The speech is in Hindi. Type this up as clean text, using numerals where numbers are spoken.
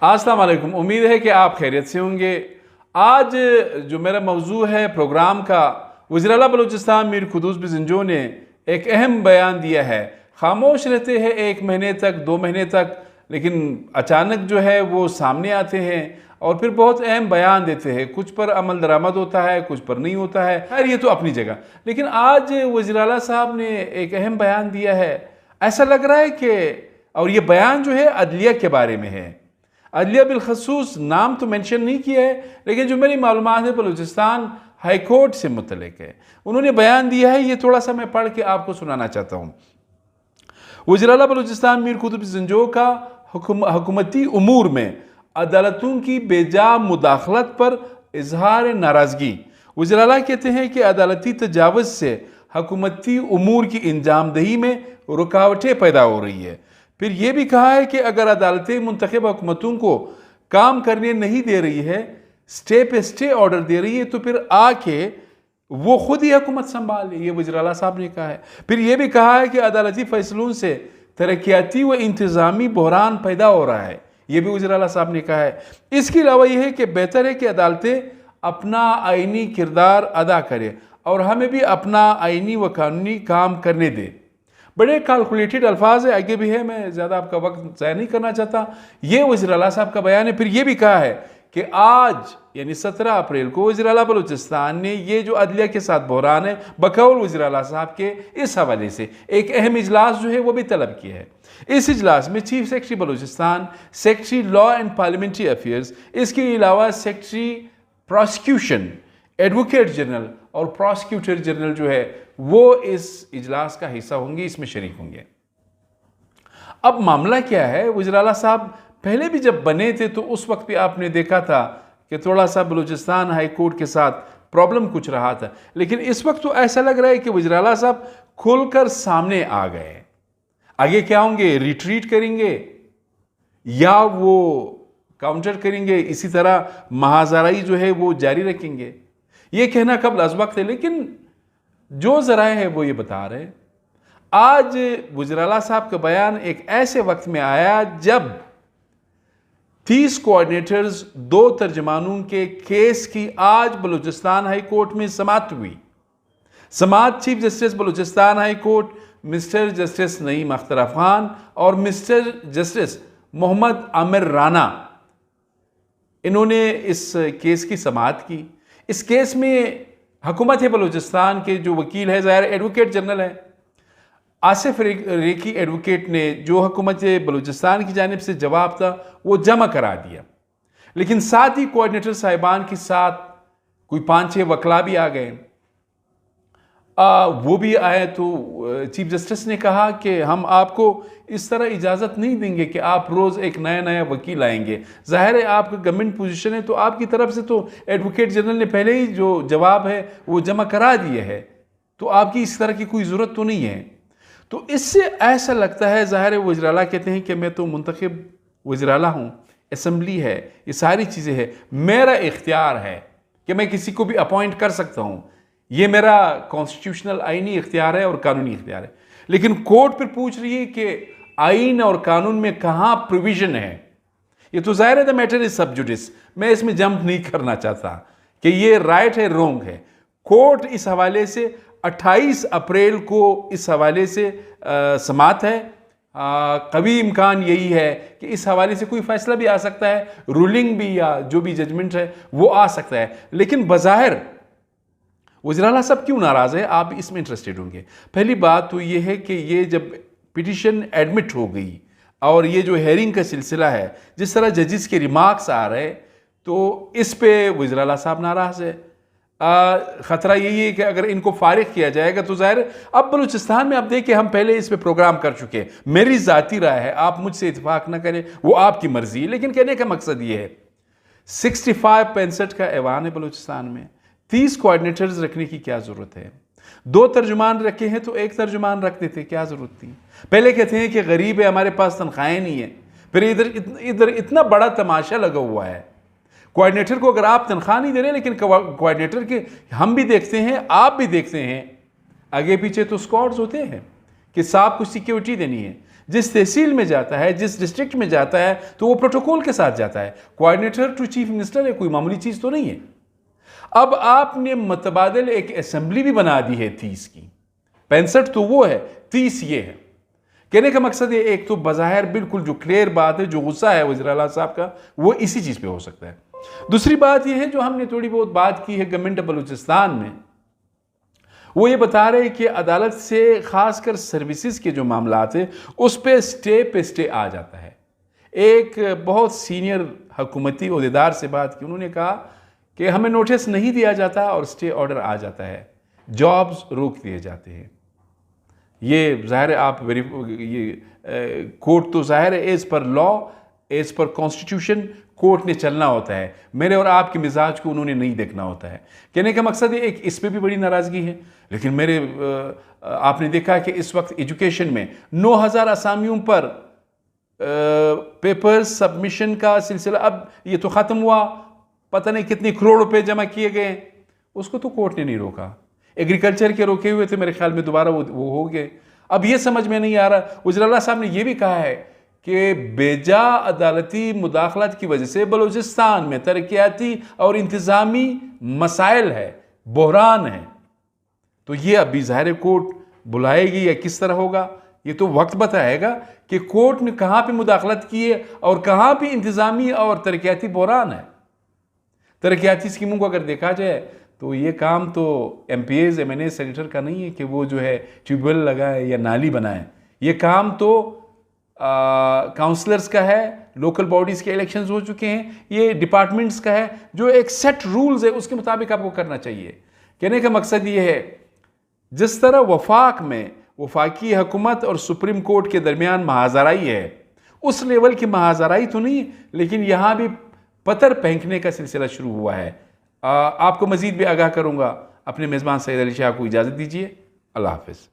अस्सलाम वालेकुम। उम्मीद है कि आप खैरियत से होंगे। आज जो मेरा मौजू है प्रोग्राम का, वज़ीर आला बलूचिस्तान मीर कुद्दूस बिज़ंजो ने एक अहम बयान दिया है। खामोश रहते हैं 1 महीने तक, 2 महीने तक, लेकिन अचानक जो है वो सामने आते हैं और फिर बहुत अहम बयान देते हैं। कुछ पर अमल दरामद होता है, कुछ पर नहीं होता है। खैर ये तो अपनी जगह, लेकिन आज वज़ीर आला साहब ने एक अहम बयान दिया है। ऐसा लग रहा है कि, और ये बयान जो है अदलिया के बारे में है। अदलिया बिलखसूस नाम तो मेंशन नहीं किया है, लेकिन जो मेरी मालूमात है बलूचिस्तान हाई कोर्ट से मुतल्लिक है। उन्होंने बयान दिया है, ये थोड़ा सा मैं पढ़ के आपको सुनाना चाहता हूँ। वज़ीर आला बलूचिस्तान मीर कुद्दूस बिज़ंजो का हुकूमती उमूर में अदालतों की बेजा मुदाखलत पर इजहार नाराज़गी। वज़ीर आला कहते हैं कि अदालती तजावुज़ से हुकूमती उमूर की इंजामदही में रुकावटें पैदा हो रही है। फिर यह भी कहा है कि अगर अदालतें मुंतखब हुकूमतों को काम करने नहीं दे रही है, स्टे पे स्टे ऑर्डर दे रही है, तो फिर आके वो खुद ही हुकूमत संभाले। ये वज़ीर आला साहब ने कहा है। फिर यह भी कहा है कि अदालती फैसलों से तरक्याती व इंतज़ामी बहरान पैदा हो रहा है। ये भी वज़ीर आला साहब ने कहा है। इसके अलावा यह है कि बेहतर है कि अदालतें अपना आइनी किरदार अदा करें और हमें भी अपना आइनी व कानूनी काम करने दें। बड़े कैलकुलेटेड अल्फाज है, आगे भी है, मैं ज़्यादा आपका वक्त ज़ाया नहीं करना चाहता। ये वज़ीर आला साहब का बयान है। फिर ये भी कहा है कि आज यानी 17 अप्रैल को वज़ीर आला बलूचिस्तान ने ये जो अदलिया के साथ बहरान है, बकौल वज़ीर आला साहब के, इस हवाले से एक अहम इजलास जो है वो भी तलब किया है। इस इजलास में chief secretary Balochistan, secretary law and parliamentary affairs, इसके अलावा सेक्रेटरी प्रोसिक्यूशन, एडवोकेट जनरल और प्रोसिक्यूटर जनरल जो है वो इस इजलास का हिस्सा होंगे, इसमें शरीक होंगे। अब मामला क्या है, वज़ीर आला साहब पहले भी जब बने थे तो उस वक्त भी आपने देखा था कि थोड़ा सा बलूचिस्तान हाई कोर्ट के साथ प्रॉब्लम कुछ रहा था, लेकिन इस वक्त तो ऐसा लग रहा है कि वज़ीर आला साहब खुलकर सामने आ गए। आगे क्या होंगे, रिट्रीट करेंगे या वो काउंटर करेंगे, इसी तरह महाजराई जो है वो जारी रखेंगे, ये कहना कबल अज़ वक्त है। लेकिन जो ज़राए है वो ये बता रहे हैं। आज वज़ीर आला साहब का बयान एक ऐसे वक्त में आया जब 30 कोऑर्डिनेटर्स, 2 तर्जमानों के केस की आज बलूचिस्तान हाई कोर्ट में समाअत हुई। समाअत chief justice Balochistan high court mister justice Naeem Akhtar Khan और मिस्टर जस्टिस मोहम्मद आमिर राना, इन्होंने इस केस की समाअत की। इस केस में हुकूमत बलूचिस्तान के जो वकील है, ज़ाहिर एडवोकेट जनरल है, आसिफ रेकी एडवोकेट ने जो हुकूमत बलूचिस्तान की जानिब से जवाब था वो जमा करा दिया। लेकिन साथ ही कोऑर्डिनेटर साहिबान के साथ कोई 5-6 वकला भी आ गए। वो भी आए तो चीफ जस्टिस ने कहा कि हम आपको इस तरह इजाज़त नहीं देंगे कि आप रोज़ एक नया नया वकील आएंगे। ज़ाहिर है आपका गवर्नमेंट पोजीशन है, तो आपकी तरफ से तो एडवोकेट जनरल ने पहले ही जो जवाब है वो जमा करा दिए है, तो आपकी इस तरह की कोई ज़रूरत तो नहीं है। तो इससे ऐसा लगता है, ज़ाहिर है वज़ीर आला कहते हैं कि मैं तो मुंतखब वज़ीर आला हूँ, असम्बली है, ये सारी चीज़ें हैं, मेरा इख्तियार है कि मैं किसी को भी अपॉइंट कर सकता हूँ, ये मेरा कॉन्स्टिट्यूशनल आइनी इख्तियार है और कानूनी इख्तियार है। लेकिन कोर्ट फिर पूछ रही है कि आइन और कानून में कहाँ प्रोविजन है। ये तो ज़ाहिर है द मैटर इज सब जुडिस, मैं इसमें जंप नहीं करना चाहता कि ये राइट है रोंग है। कोर्ट इस हवाले से 28 अप्रैल को इस हवाले से समाअत है। कभी इम्कान यही है कि इस हवाले से कोई फैसला भी आ सकता है, रूलिंग भी या जो भी जजमेंट है वो आ सकता है। लेकिन बज़ाहिर वज़ीर आला साहब क्यों नाराज़ है, आप इसमें इंटरेस्टेड होंगे। पहली बात तो ये है कि ये जब पिटिशन एडमिट हो गई और ये जो हेयरिंग का सिलसिला है, जिस तरह जजिस के रिमार्क्स आ रहे, तो इस पे वज़ीर आला साहब नाराज़ है। ख़तरा यही है कि अगर इनको फारिग किया जाएगा तो ज़ाहिर अब बलूचिस्तान में, अब देखिए हम पहले इस पे प्रोग्राम कर चुके हैं, मेरी ज़ाती राय है, आप मुझसे इत्तेफाक ना करें वो आपकी मर्ज़ी है, लेकिन कहने का मकसद ये है 65 का ऐवान है बलूचिस्तान में, 30 कोऑर्डिनेटर्स रखने की क्या ज़रूरत है। 2 तर्जुमान रखे हैं तो 1 तर्जुमान रख देते, क्या ज़रूरत थी। पहले कहते हैं कि गरीब है, हमारे पास तनख्वाहें नहीं है, फिर इधर इतना बड़ा तमाशा लगा हुआ है। कोऑर्डिनेटर को अगर आप तनख्वाह नहीं दे रहे, लेकिन कोऑर्डिनेटर के हम भी देखते हैं, आप भी देखते हैं, आगे पीछे तो स्क्वाड्स होते हैं कि साहब को सिक्योरिटी देनी है। जिस तहसील में जाता है, जिस डिस्ट्रिक्ट में जाता है, तो वो प्रोटोकॉल के साथ जाता है। कोऑर्डिनेटर टू चीफ मिनिस्टर है, कोई मामूली चीज़ तो नहीं है। अब आपने मतबादल एक असेंबली भी बना दी है 30 की, 65 तो वो है, 30 ये है। कहने का मकसद है, एक तो बज़ाहिर बिल्कुल जो क्लियर बात है, जो गुस्सा है वज़ीर आला साहब का, वो इसी चीज़ पे हो सकता है। दूसरी बात यह है, जो हमने थोड़ी बहुत बात की है गवर्नमेंट ऑफ बलूचिस्तान में, वो ये बता रहे हैं कि अदालत से ख़ासकर सर्विसेज के जो मामलात है उस पर स्टे पे स्टे आ जाता है। एक बहुत सीनियर हुकूमती ओहदेदार से बात की, उन्होंने कहा कि हमें नोटिस नहीं दिया जाता और स्टे ऑर्डर आ जाता है, जॉब्स रोक दिए जाते हैं। ये ज़ाहिर है, आप ये कोर्ट तो ज़ाहिर है as per law, as per constitution court ने चलना होता है, मेरे और आपके मिजाज को उन्होंने नहीं देखना होता है। कहने का मकसद है, एक इस पे भी बड़ी नाराज़गी है। लेकिन मेरे आपने देखा कि इस वक्त एजुकेशन में 9000 असामियों पर पेपर सबमिशन का सिलसिला, अब ये तो ख़त्म हुआ, पता नहीं कितने करोड़ रुपए जमा किए गए, उसको तो कोर्ट ने नहीं रोका। एग्रीकल्चर के रोके हुए थे, मेरे ख्याल में दोबारा वो हो गए। अब ये समझ में नहीं आ रहा, वज़ीर आला साहब ने यह भी कहा है कि बेजा अदालती मुदाखलत की वजह से बलूचिस्तान में तरक्याती और इंतज़ामी मसाइल है, बहरान है। तो ये अभी ज़ाहिर कोर्ट बुलाएगी या किस तरह होगा, ये तो वक्त बताएगा कि कोर्ट ने कहाँ पे मुदाखलत की है और कहाँ पे इंतज़ामी और तरक्याती बहरान है। तरक्याती स्कीमों को अगर देखा जाए तो ये काम तो MPAs MNA सेनेटर का नहीं है कि वो जो है ट्यूबवेल लगाए या नाली बनाए। ये काम तो काउंसलर्स का है, लोकल बॉडीज़ के इलेक्शंस हो चुके हैं, ये डिपार्टमेंट्स का है, जो एक सेट रूल्स है उसके मुताबिक आपको करना चाहिए। कहने का मकसद ये है, जिस तरह वफाक में वफाकी हुकूमत और सुप्रीम कोर्ट के दरमियान महाजराई है, उस लेवल की महाजराई तो नहीं, लेकिन यहाँ भी पत्थर फेंकने का सिलसिला शुरू हुआ है। आपको मज़ीद भी आगाह करूँगा। अपने मेज़बान सैयद अली शाह को इजाज़त दीजिए। अल्लाह हाफ़िज़।